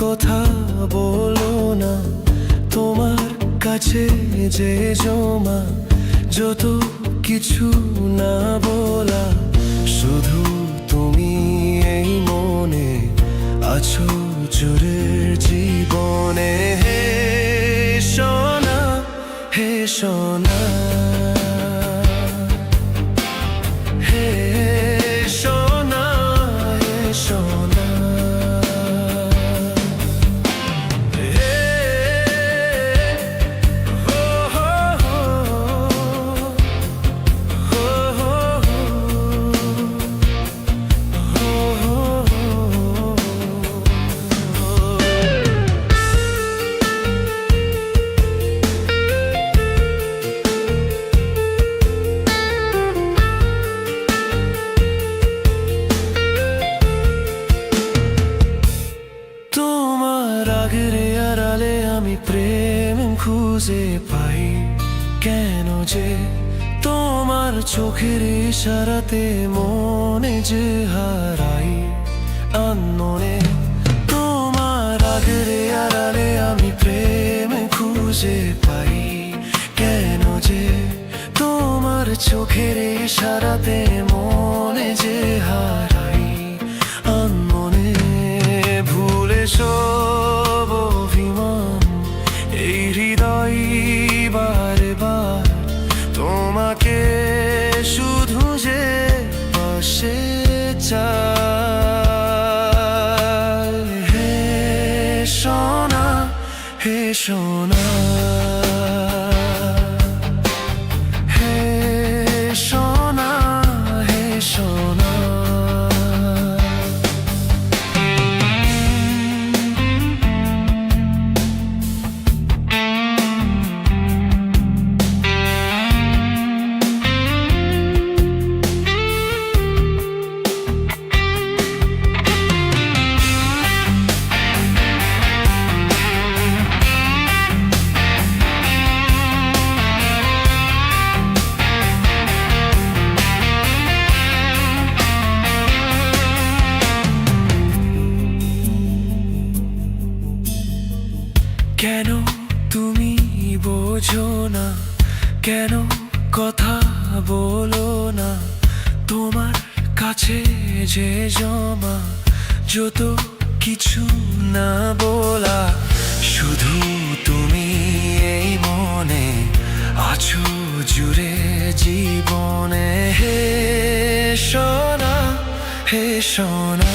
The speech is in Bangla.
কথা বলো না, তোমার কাছে যে জমা যত কিছু না বলা, শুধু তুমি এই মনে আছো জুড়ে জীবনে। হে সোনা, হে সোনা, হে সোনা, হে সোনা, হে হো হো হো হো হো। তোমার আগের আড়ালে আমি প্রেম খুঁজে পাই, কেন যে তোমার চোখের ইশারাতে মনে যে হারাই আনমনে। তোমার আগের আড়ালে আমি প্রেম খুঁজে পাই, কেন যে তোমার চোখের ইশারাতে মনে যে হারাই আনমনে। ভুলে সব অভিমান এই হৃদয় বারে বার তোমাকে শুধু যে পাশে চায়। হে সোনা, হে সোনা, হে সোনা, হে সোনা। কেন তুমি বোঝো না, কেন কথা বলো না, তোমার কাছে যে জমা যত কিছু না বলা, শুধু তুমি এই মনে আছো জুড়ে জীবনে। হে সোনা, হে সোনা।